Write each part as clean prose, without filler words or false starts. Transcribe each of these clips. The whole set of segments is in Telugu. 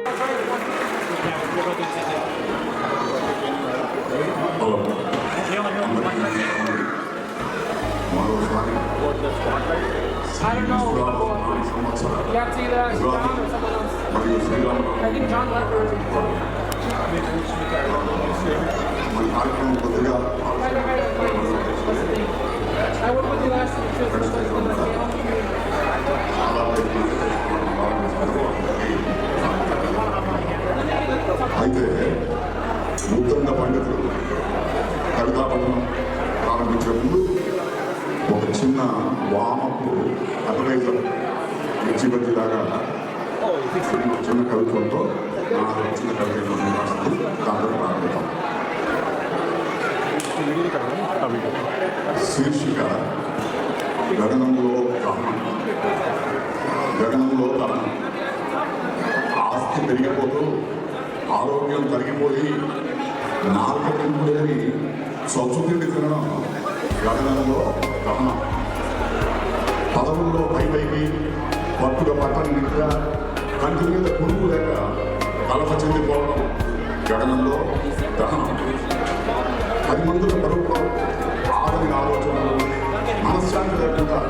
I don't know. You have to either ask John or someone else. I think John left early. I worked with you last week too. అయితే నూతన పండితులు కవితా పఠనం ప్రారంభించే ముందు ఒక చిన్న వామపు అడ్వైజర్ మిర్చిబజ్జిలాగా చిన్న కవిత్వంతో చిన్న కవిత్వం రాస్తుంది దాంట్లో ప్రారంభిద్దాం. శీర్షిక గగనంలో దహనం. గగనంలో దహనం. ఆస్తి పెరిగిపోతూ ఆరోగ్యం తరిగిపోయి నాలుక తింపులేని స్వచ్ఛ తిండి తినడం గగనంలో దహనం. పదవుల్లో పైకి పట్టుగా పట్టని నిద్ర, కంటి మీద పురుగు లేక కలప చెందిపోవడం గగనంలో దహనం. 10 మందుల బరువులో ఆడని ఆలోచనలు, మనశ్శాంతి లేకుండా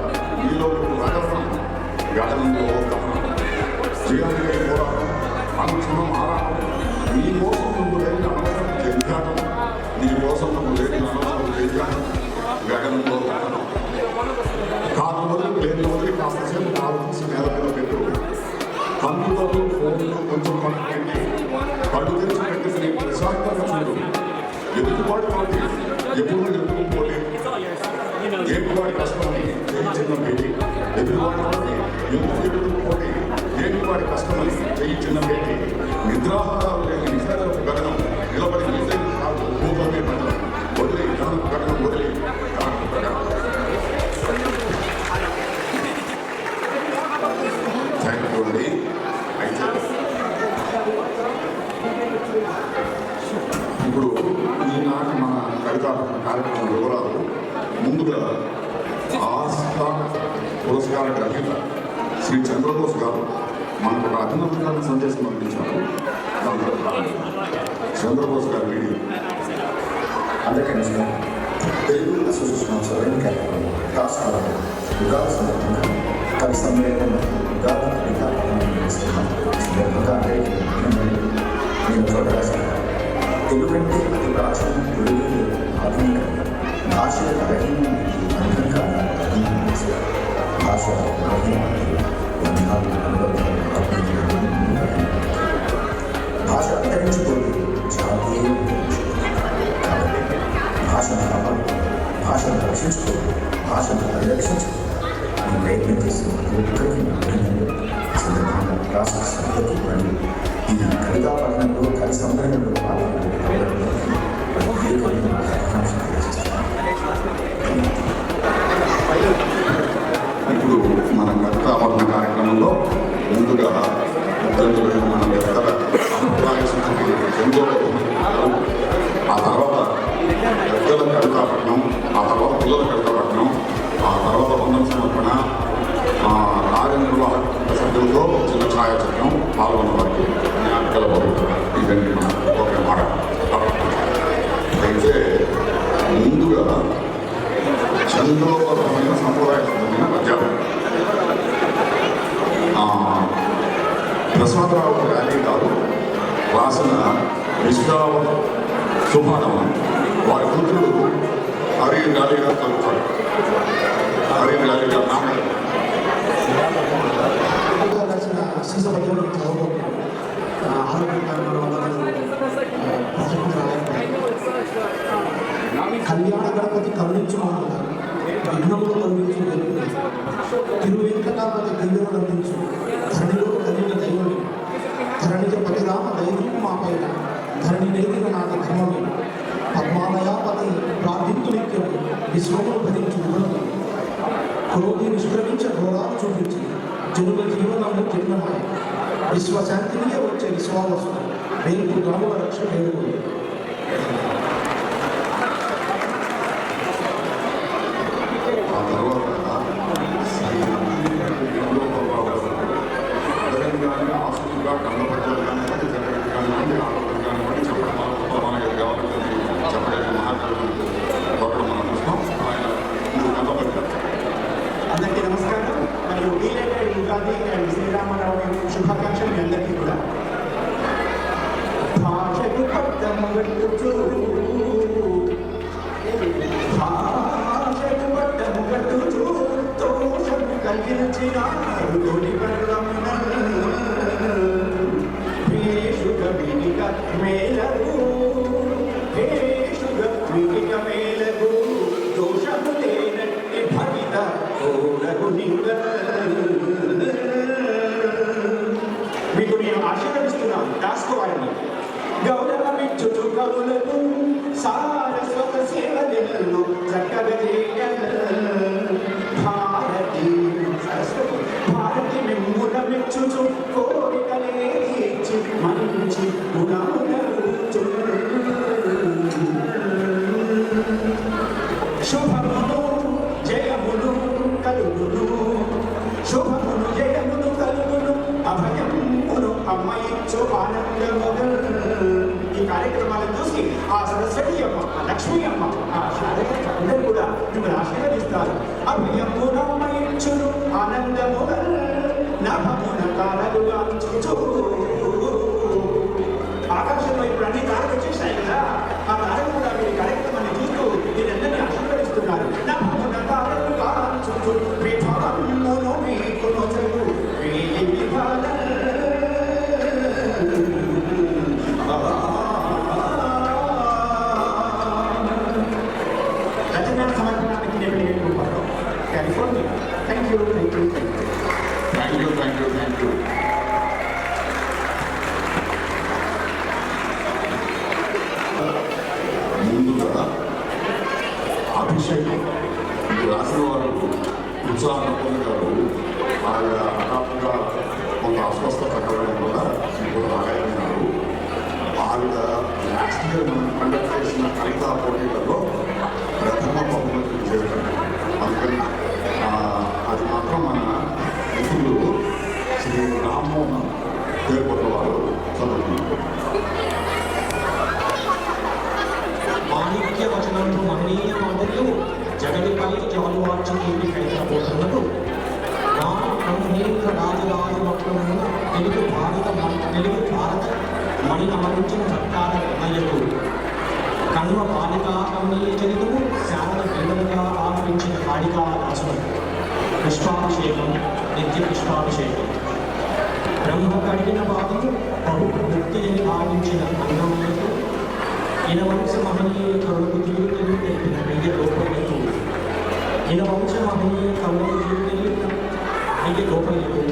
మీలో రగడం గగనంలో దహనం. జీవనమే పోరాటం, అనుక్షణం ఆరాటం, మీ కోసం నువ్వు లేని అనవసరం జంజాటం, నీ కోసం నువ్వు లేని అనవసరం జంజాటం గగనంలో దహనం. కాలు వదిలి ప్లేన్ వదిలి కాస్తసేపు కాలు తీసి నేల మీద పెట్టు. కన్నుతో ఫోన్లో కొంచెం పట్టు పెట్టి కళ్ళు తెరిచి పెట్టి నీ ప్రశాంతంగా చూడు. ఎదుగుబాటు వాటి ఎప్పుడు ఎదుగుపోతే ఏకువాడి కష్టమని చేయించిన పేటి. ఎదురువాడి వాటి ఎందుకు ఎదుగుపోతే ఏకువాడి కష్టమని చేయించిన పేటి. నిద్రాహారాలు లేని నిజాలకు గగనం నిలబడి నిజం కాదు భూతమే గగనం. వదిలే గగనం గగనం వదిలే గగనం గగనం. థ్యాంక్ యూ అండి. అయితే ఇప్పుడు ఈనాటి మన కవితా కార్యక్రమం వివరాలు. ముందుగా ఆస్థా పురస్కార గ్రహీత శ్రీ చంద్రబోస్ గారు మనకు ఒక అభినందన సందేశం పంపించారు. దాంట్లో చంద్రబోస్ గారి వీడియో. అందరికీ నమస్కారం. తెలుగు అసోసియేషన్ సరైన కార్యక్రమం రాష్ట్రాల ఉగాది సందర్భంగా కవి సమ్మేళనం ఉగాది కవితా సందర్భంగా నేను చూడరాశాను. తెలుగంటే అతి ప్రాచీన తెలుగు ఆధునిక భాష బలహీనం అందంగా భాష భాష అంతరించిపోయి జాతీయ భాషను కాపాడు, భాషను రక్షించుకోవాలి, భాషను పరిరక్షించుకోవాలి ప్రయత్నం చేస్తున్న సందర్భంగా రాష్ట్ర సభ్యులకి మరియు ఈ కవితా పఠనంలో కవి సంబరణలో ఇప్పుడు మన కవితా పఠన కార్యక్రమంలో ముందుగా మన పెద్దల అభిప్రాయ సూచనకి ఎంతో ఆ తర్వాత పెద్దల కవితా పఠనం, ఆ తర్వాత పిల్లల కవితా పఠనం, ఆ తర్వాత వందన సమర్పణ, కార్యనిర్వాహక సభ్యులతో చిన్న ఛాయాచిత్రం పాల్గొన్న వారికి కలబోతున్నారు. ఇదండి మన ఒక మాట. అయితే ముందుగా చంద్రోపరమైన సంప్రదాయబద్ధమైన పద్యాలు. ప్రసాదరావు గారి గారు రాసిన విశ్రావ శుభానవం వారి పుత్రుడు హరి గాలి గారు చదువుతాడు. హరి గాలి గారు నాన్నగారు కళ్యాణ గణపతి కరుణించుకున్నారు, విఘ్నములు కరుణించు తిరువెంకటాపతి దివ్యములు అందించు, ధరణిలో కలిగిన దైవమే, ధరణిజ పతిరామ దైవం మా పైన, ధరణి నేగిన నాటి ధర్మమే, పద్మాలయాపతి ప్రార్థించు నిత్యము, విశ్వములు భరించు గుణము, క్రోధి నిష్క్రమించ ఘోరాలు చూపించి జనుల జీవనము చిన్నమై, విశ్వశాంతినియే వచ్చే విశ్వావసు వేపు గ్రాముల రక్ష వేడుకు. తెలంగాణ ఆస్తులుగా కన్నపడ్డారు. సహిత మీకు నేను ఆశీర్వదిస్తున్నాను రాసుకోవాలని గౌరవమిచ్చుచు కవులకు సారస్వత సేవలు చక్కగా భారతి సరస్వతి భారతి మిమ్ముల మెచ్చుచు కోరికలే తీర్చి మంచి గుణములచు శుభమును జయమును కలుగును శుభమును జయమును కలుగును అభయమును అమ్మయిచ్చు ఆనందమును. ఈ కార్యక్రమాలను చూసి ఆ సరస్వతి అమ్మ ఆ లక్ష్మీ అమ్మ ఆ శారద అందరూ కూడా మిమ్మల్ని ఆశీర్వదిస్తారు. అభయమును అమ్మయిచ్చును ఆనందమును నభమున కాలలుగా చూచు. ఆకాశంలో ఇప్పుడు అన్ని తారలు వచ్చేసాయి కదా, ఆ తారలు కూడా మీరు కార్యక్రమాన్ని చూస్తూ మీరందరినీ ఆశీర్వదిస్తున్నారు. నభమున కాలలుగా చూచు విభవమును మీకు నొసగు వేయి విభాగ రచనా సమర్పణానికి నేను కాలిఫోర్నియా. Thank you. ముందుగా అభిషేకం రాసిన వారు ఉత్సాహం గారు ఆయన హఠాత్తుగా కొంత అస్వస్థత కలగడం వల్ల ఇప్పుడు రాయన్నారు. ఆవిడ లాస్ట్ ఇయర్ మనం కండక్ట్ చేసిన కవితా పోటీలలో ప్రథమ బహుమతి చేయడం, అందుకని అది మాత్రం మన మిత్రులు శ్రీ రామ్మోహన్ పేర్కొన్న వారు చదువుతున్నారు. మాణిక్య వచనంలో మహనీయ మాటలు జగతిపై జాలువార్చుకుంటూ కైతపోతున్నట్టు రాజరాజు తెలుగు భారత మణి అమరించిన సత్కార నిర్ణయకు కణ్వ బాలికా కమనీయ చరితము శారద పిల్లలుగా ఆలపించిన కాళికా రచన పుష్పాభిషేకం నిత్య పుష్పాభిషేకం బ్రహ్మ కడిగిన పాదము బహు ముక్తిని భావించిన అన్నమయ్యకు ఇనవంశ మహనీయ కవులకు జీవితం తెలిపిన వెయ్య లోపలకు ఇనవంశ మహనీయ కవులకు జీవితం వెయ్య లోపలకు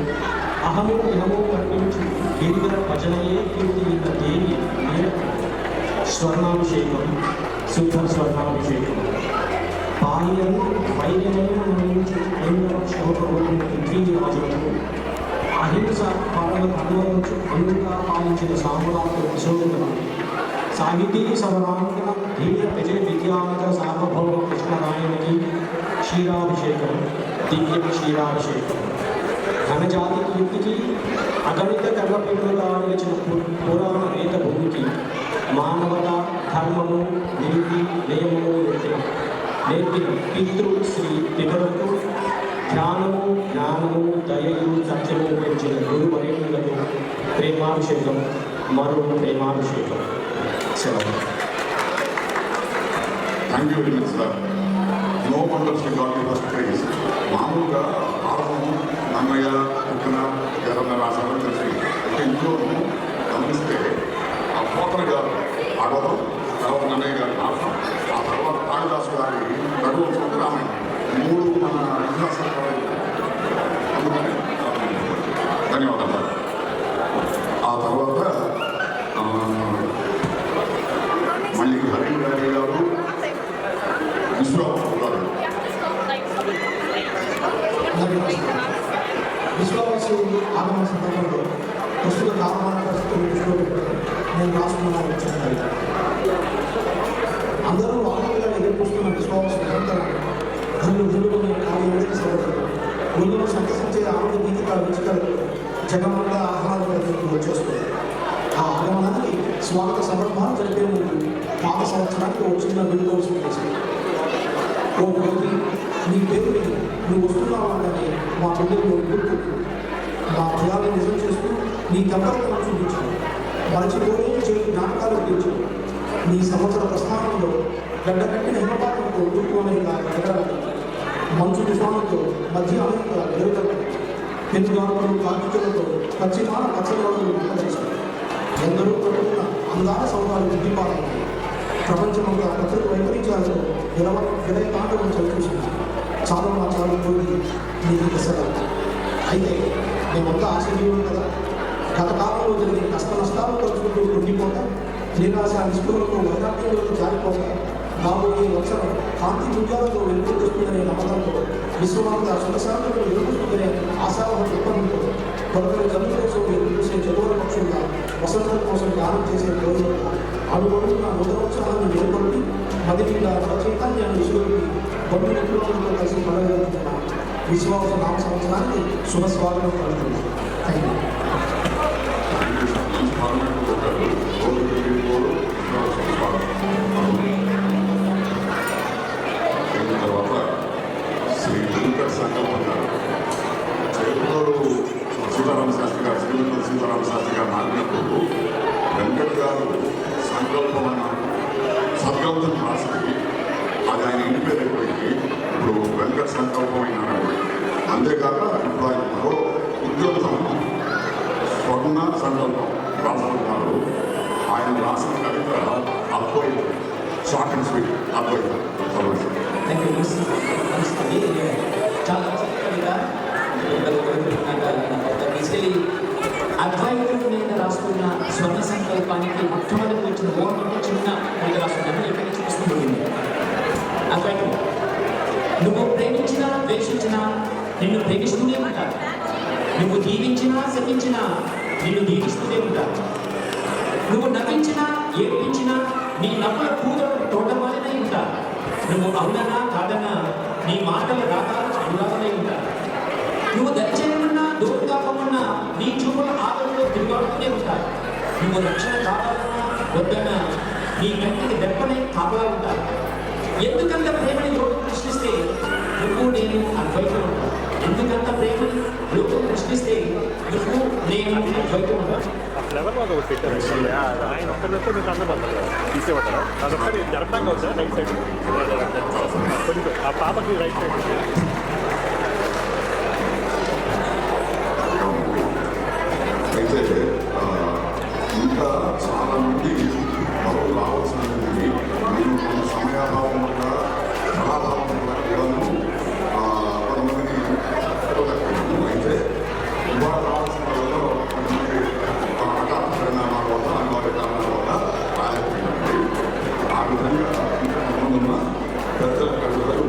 అహము ఇహము కల్పించి గిరిగిర భజనయే కీర్తి ఇంత దేవి మేరకు స్వర్ణాభిషేకం శుద్ధ స్వర్ణాభిషేకం బాల్యము వైద్యము నుంచి క్షోభం రాజులకు అహింస పాలనకు అనుభవించు ముందుగా పాలించిన సామ్రాజ్య అశోకులకు సాహితీ సమరాంగణ ధీర విజయ విద్యానగ సార్వభౌమ కృష్ణరాయనికి క్షీరాభిషేకం దివ్య క్షీరాభిషేకం ఘనజాతి కీర్తికి అగణిత గర్వపీఠులుగా నిలిచిన పురాణ రేత భూమికి మానవత ధర్మము నీతి నియమము నేర్పిన పితృ శ్రీ పితరులకు ధ్యానము జ్ఞానము దయయు సత్యము పెంచిన గురువరేణులకు ప్రేమాభిషేకం మరో ప్రేమాభిషేకం. Thank you very much sir. No wonders we got the first prize. మామూలుగా ఆరంభము నన్నయ్య కుక్కన ఎవరన్నా రాశారని తెలిసి అంటే ఇంట్లోనూ గమనిస్తే ఆ పోతన గారు ఆడవడం, తర్వాత నన్నయ్య గారు రావడం, ఆ తర్వాత కాళిదాసు గారి రఘువంశం రామాయణం మూడు మన ఇతిహాసాలు. అందుకని ధన్యవాదాలు. ఆ తర్వాత మళ్ళీ హరిరాజు గారు, విశ్వబాబు గారు. విశ్వవాసు ఆగమన సందర్భంలో ప్రస్తుత కాలమాన పరిస్థితులు దృష్టిలో పెట్టుకుని నేను రాసుకున్నాను వచ్చాను. అందరూ ఆనందంగా ఎదుర్కొస్తున్న విశ్వాసం నిరంతరం కళ్ళు జులుకుని కార్యాలయం సభలు ఒళ్ళును సంతసించే ఆనంద గీతిక విచికలు జగమంతా ఆహ్లాదకరంగా వచ్చేస్తుంది. ఆ ఆగమనానికి స్వాగత సందర్భాలు జరిపే ముందు పాత సంవత్సరానికి ఒక చిన్న విలువసం చేసింది. ఓ వ్యక్తి నీ పేరుని నువ్వు వస్తున్నావు అని మా పిల్లలు గుర్తు మా భయాలను నిజం చేస్తూ నీ గంభీరతను చూపించాను. మరచిపోయే చేతి నాటకాలు గురించి నీ సంవత్సర ప్రస్థానంలో గడ్డకట్టిన హిమపాతంతో తూర్పు అమెరికా ఎగరాలి, మంచు తుఫానుతో మధ్య అమెరికా ఎదుగుదల, పెనుగానులు కాల్చులతో పశ్చిమాన పచ్చలు చేశారు. ఎందరో పడుతున్న అందాల సౌహాలు వృద్ధిపాలన ప్రపంచమంతా ప్రకృతి వైపరీత్యాలతో విలయ తాండవం చవిచూసింది. చాలా మా చాలా పోయి నీకు దశగా అయితే మేమంతా ఆశీర్వాదం కదా గత కాలంలో జరిగిన కష్ట నష్టాలు తలుచుకుంటూ ఉండిపోక నిరాశ నిష్ఠులకు వైరాగ్యంలోకి జారిపోక రాబోయే వచ్చరం కాంతి పుణ్యాలతో వెలుగుతుందనే నమ్మకంతో విశ్వమంతా సుఖశాంతులు వెలుగుతుందనే ఆశావహ దృక్పథంతో కొరకల జన్మ కోసం ఎదురు చూసే చదువుల పక్షులుగా వసంతం కోసం ధ్యానం చేసే రోజులుగా అడుగడుగున నూతనోత్సవాన్ని మేల్కొల్పి మదిగా చైతన్యాన్ని విసుగొల్పి బంధు మిత్రులతో కలిసి పడగలుగుతున్న విశ్వాస నామ సంవత్సరానికి శుభ స్వాగతం పలుకుతుంది. Thank you. తర్వాత శ్రీ వెంకట సంకల్పం గారు చేరుకోడు సీతారామ శాస్త్రి గారు శ్రీలంక సీతారామ శాస్త్రి గారు నాటినప్పుడు వెంకట్ గారు సంకల్పం అన్న సద్గౌతం రాసి అది ఆయన ఇంటి పేరు అయిపోయింది. ఇప్పుడు వెంకట సంకల్పం అయినాడు. అంతేకాక ఇప్పుడు ఆయన మరో ఉద్యోగం స్వర్ణ సంకల్పం రాసుకుంటున్నారు. ఆయన రాసిన కవిత అద్వైతం, short and sweet Advaitam. Thank you చాలా కవిత బేసికలీ అద్వైతం మీద రాసుకున్న స్వర్ణ సంకల్పానికి మొట్టమొదటి వచ్చిన ఓన్లో చిన్న మీద రాసుకున్నాను. ఎక్కడి చూస్తుంది అద్వైతం నువ్వు ప్రేమించినా ద్వేషించినా నిన్ను ప్రేమిస్తూనే ఉంటారు. నువ్వు దీవించినా శపించినా నిన్ను దీవిస్తూనే ఉంటారు. నువ్వు నవ్వించినా ఏడ్పించినా నీ నవ్వుల పూజలు తోటమాలనే ఉంటారు. నువ్వు అవునన్నా కాదన్నా నీ మాటల రాగాలు అనురాగమై ఉంటారు. నువ్వు దయచేయమన్నా దూరంగా పోమన్నా నీ చూపుల ఆదరణలో తిరిగాడుతూనే ఉంటారు. నువ్వు రక్షణ కావాలన్నా వద్దన్నా నీ కంటికి దెబ్బనే కాపలా ఉంటారు. ఎందుకంత ప్రేమని లోకం ప్రశ్నిస్తే నువ్వు నేను అద్వైతం ఉంటాను. ఎందుకంత ప్రేమని లోకం ప్రశ్నిస్తే నువ్వు నేను అద్వైతం ఉంటాను. ఫ్లేవర్ బాగా ఒకటి పెట్టారు. ఆయన ఒక్కరితో మీకు అందరూ పడతారు తీసేమంటారా? అదొకటి జరపడానికి వచ్చా రైట్ సైడ్ కొంచెం ఆ పాపకి రైట్ సైడ్ అయితే ఇంకా చాలా మంది మరో రావాల్సినది నేను కొన్ని సమయాభావం వల్ల కళాభావం వల్ల కూడాను కొంతమందిని చూడలేకపోయాను. అయితే ఇవాళ రావాల్సిన వాళ్ళలో కొంతమంది హఠాత్ పరిణామాల వల్ల అనివార్య కారణాల వల్ల రాలేకపోయింది. ఆ విధంగా ముందున్న పెద్దల కవితలు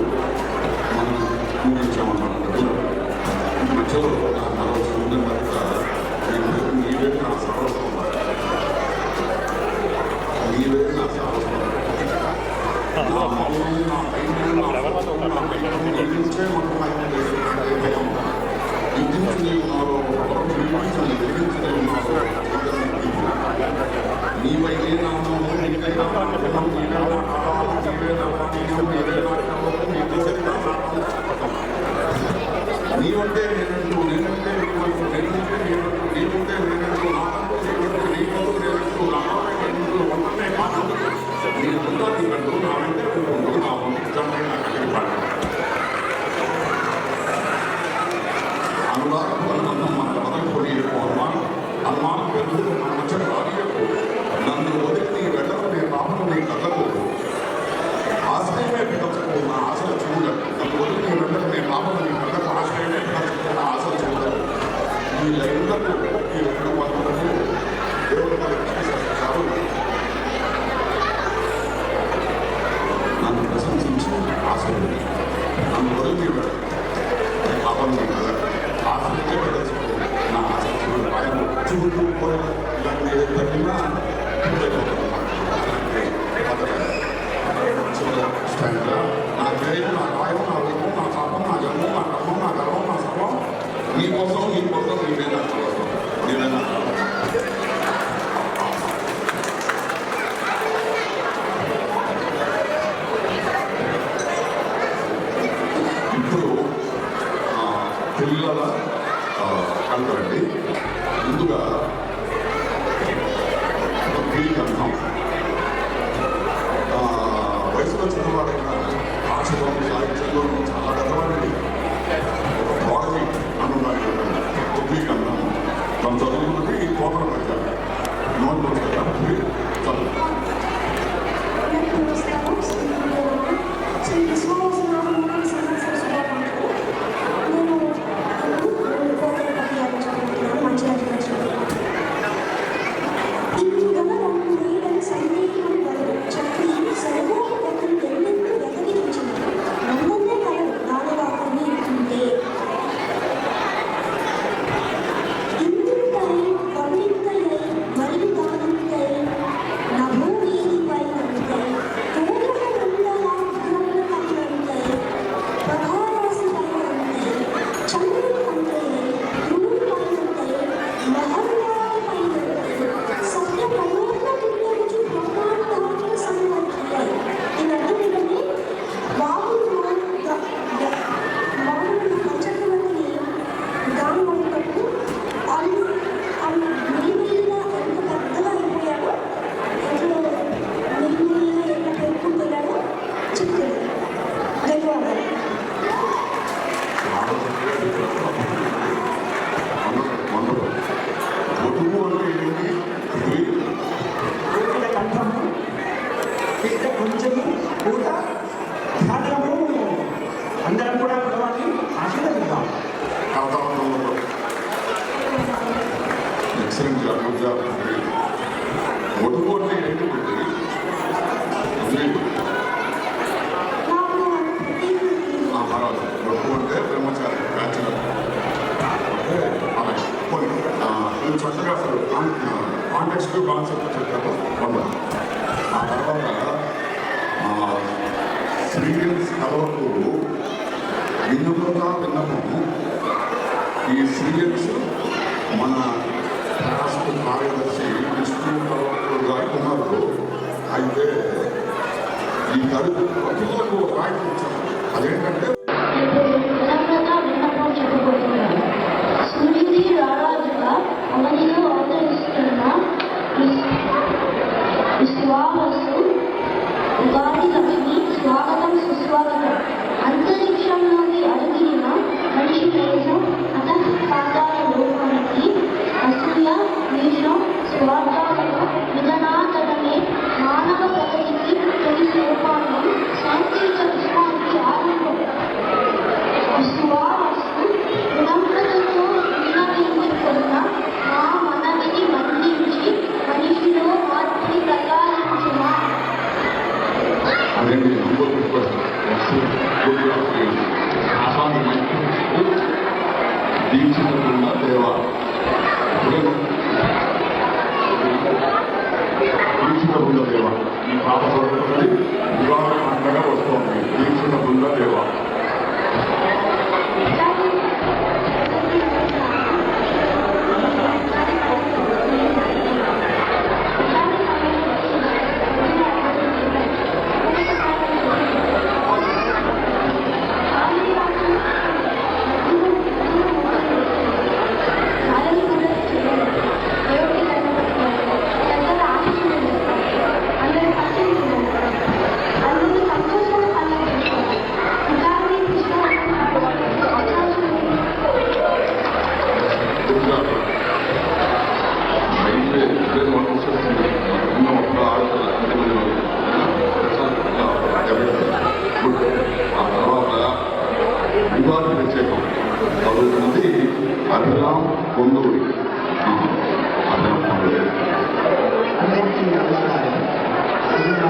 మనం ముగించామన్నమాట. మధ్యలో మరో ముందు మధ్య నీవే నా సర్వస్వం, నీవే నా సర్వస్వం, నా మౌనం నా ధైర్యం జీవించే భయం విధించని ఉన్నారో విధించని విధించని ఉన్నారో నీవైతే నామము నీవే నా ప్రాణం నీవే నా ఆహారం నీవే నా పానీయం నీవే నా కర్మము నీ దిశగా నీవంటే నేనంటూ నేనంటే నీవంటూ నేనంటే నీవంటూ నీవుంటే నేనంటూ నాకంటూ నీవంటూ నీకంటూ నేనంటూ నామే నేనంటూ వంటనే కాదు నీకుంటా నీకంటూ నా వెంటే ఉంటూ నా వంటిష్టమైన నా కలిగి పాడు అనురాగం అనుబంధం మన పదవి అనుమానం అనుమానం పెరుగుతూ మన మధ్య రానియకు నన్ను వదిలి నీ వెళ్ళకు నీ పాపను నీ కళ్ళకు ఆశ్రయమే పిదచుకో నా ఆశలు చూడకు నన్ను వదిలి నీ వెళ్ళకు నీ పాపను నీ కళ్ళకు ఆశ్రయమే పిదచుకో నా ఆశలు చూడకు ఈ లైన్లకు ఈ రెండు పనులకు దేవుడు మనకు నన్ను ప్రశంసించి ఆశలు నన్ను వదిలి నీ వెళ్ళకు నీ పాపను నీ కళ్ళకు ఆశ్రయమే పిదచుకో నా ఆశలు చూడకు ఆయన చూడు ఇలాంటి తగ్గినా నా ధైర్యం నా గాయం నా విధం నా శాపం నా జన్మం నా కర్మం నా గర్వం నా సర్వం నీ కోసం నీవే నా కోసం నీవే నా ఇప్పుడు పిల్లల కంటండి ముందుగా అంటాం వయసులో చిన్నవాడైనా భాషలోను సాహిత్యంలోనూ చాలా గతవాడి ఒక బాడీ అనున్నాడు కొద్దిగా అన్నాము తను చదువుకున్నది కోపల మధ్య నోట్ చదువు So this was not a movie, so excellent job, good job. ఒడుకోటి ఏంటంటే ఒడుకు అంటే బ్రహ్మచారి బ్యాచులర్. ఓకే, అలాగే ఇది చక్కగా అసలు కాంటెక్స్ట్ కాన్సెప్ట్ చెప్పారు. ఆ తర్వాత సీరియల్స్ కలవకు విన్నము ఈ సీరియల్స్ మన రాష్ట్ర కార్యదర్శి విష్ణు కలవకు గారి కుమారుడు. అయితే ఈ తరగతి పిల్లలకు రాయితీ ఇచ్చారు. అదేంటంటే సూర్యుడి రారాజుగా అవనిలో అవతరిస్తున్న విశ్వావసు ఉగాది లక్ష్మి స్వాగతం సుస్వాగతం. అంతరిక్షంలోకి అడుగిన మనిషి వేషం అతః పాతాళ లోకానికి అసూయ ద్వేషం స్వార్థాలను విధనాతడమే మానవ ప్రగతికి తొలి సోపానం. శాంతియుత విశ్వానికి ఆరంభం. విశ్వావసు వినమ్రతతో వినవించుకున్న మా మనవిని మన్నించి మనిషిలో మార్పుని ప్రసాదించుమా. అదేంటి దీక్షితున్న దేవ దీక్షిత బృంద దేవ ఈ పాప స్వరూపి వివాహ పండుగ వస్తోంది. దీక్షిత బృంద దేవ ఆ తర్వాత ఉగాది ప్రత్యేకం చదువుతున్నది అభిరామ్ కొందూరి. అభిరామ్ కొందూరి అందరికీ నమస్కారం. సినిమా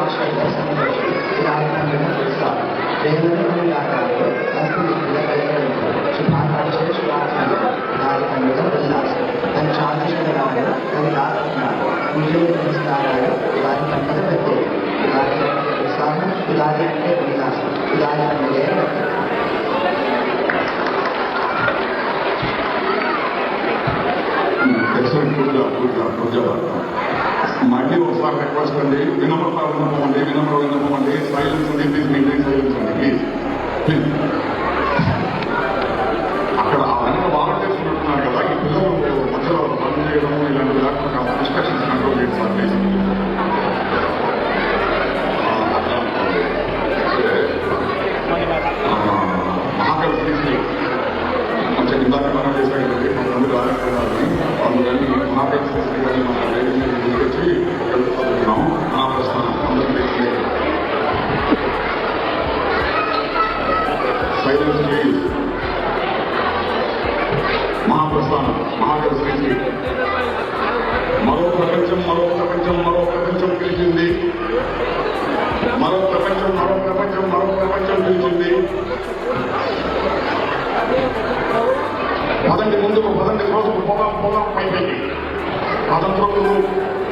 ఆశ్రయ సందర్శి శుభాకాంక్షలు శుభాకాంక్షలు తన చాంద్రశేఖరాలు తన దారుణాలు ముఖ్య నమస్కారాలు. వారి పండుగ ప్రత్యేకం. ఉగాది ఉత్సాహం, ఉగాది అంటే ఉల్లాసం, ఉగాది పండుగ. మళ్ళీ ఒకసారి రిక్వెస్ట్ అండి, వినమ్ర విన్నపం అండి. సైలెన్స్ అండి, ప్లీజ్ మెయింటైన్ సైలెన్స్ అండి, ప్లీజ్ ప్లీజ్. అక్కడ ఆ వెనక వాలంటీర్స్ ఉంటున్నారు కదా, ఈ పిల్లలు మధ్యలో పని చేయడం ఇలాంటి లేకుండా డిస్కషన్స్ కంట్రోల్ చేయండి సార్ ప్లీజ్. మహాకవి శ్రీ కొంచెం ఇందాక మనం చేశాడండి, కొంతమంది రాజకీయాలని అందుకని మహాకవి శ్రీ గారిని మనం తీసుకొచ్చి చదువుతున్నాం. ఆ ప్రశ్న అందరికీ సైలెన్స్ ప్లీజ్. మహాప్రస్థానం మహాకవి శ్రీ మరో ప్రపంచం మరో ప్రపంచం మరో ప్రపంచం పిలిచింది. మరో ప్రపంచం మరో ప్రపంచం మరో ప్రపంచం పిలిచింది. పదండి ముందుకు, పదండి రోజుకు పోదాం పోదాం పైకి. పదంత్రులు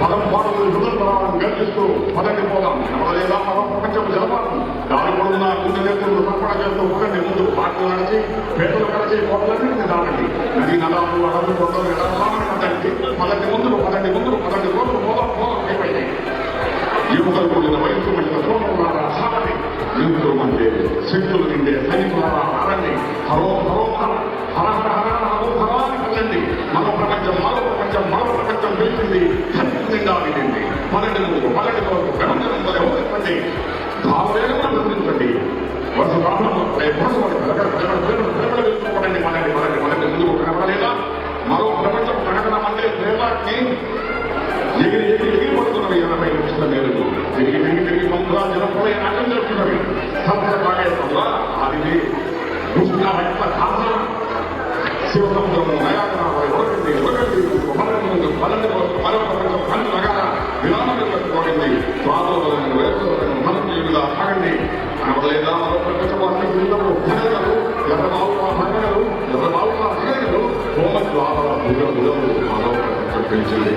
పదం పాటలు హృదయం గర్జిస్తూ పదండి పోదాం. లేదా మరో ప్రపంచం జలపాతం దాని పొడుగున గుండె నేతలు సరఫరా చేస్తూ పదండి ముందుకు. పాటలు నడిచి పేదలు కలిసి పోటలన్నింటినీ దానండి. నది నదాలు అడవులు కొండలు ఎడసామని పదండి. పదండి ముందుకు, పదండి ముందుకు, పదండి రోజుకు పోదాం పోదాం పైకి. యువకులు కూడిన వయసు మధ్య సోమకులారా సాగండి. యువకులు అంటే శక్తులు నిండే సైనికులారా ఆరండి. హరో హరో హర హర హర హరో హరాన్ని కలండి. మరో ప్రపంచం మరో ప్రపంచం మరో ప్రపంచం వెళ్తుంది. నిండా వినండి. పన్నెండు ముందుకు, పన్నెండు వరకు ప్రపంచం వల్ల ఓదండి. భావవేగంగా బంధించండి. వరుస ప్రాంతంలో వెళ్తుకోండి. మనండి మనండి మనండి ముందుకు కనపడలేదా? మరో ప్రపంచం ప్రకటన అంటే ప్రేమాన్ని ఎగిరి ఎగిరి ఎగిరిపడుతున్నవి 80 లక్షల మేరకు. తిరిగి తిరిగి తిరిగి పంపుగా జనపడే నాటం జరుగుతున్నవి. సంపద కాగేస్తుందా అది శివసముద్రము నయాగర ఒడకండి పరప్రపంచం కన్ను నగాల విరామం కట్టుకోకండి స్వాతంత్రం వేసుకోవడం మనీయులుగా సాగండి అనవలేదా మరో ప్రపంచవాసి బృందము ధనగలు ఎర్రబావుల భంగలు ఎర్రబావుల ధనగలు హోమ ద్వారాల బుధములు మానవ ప్రపంచం పెంచింది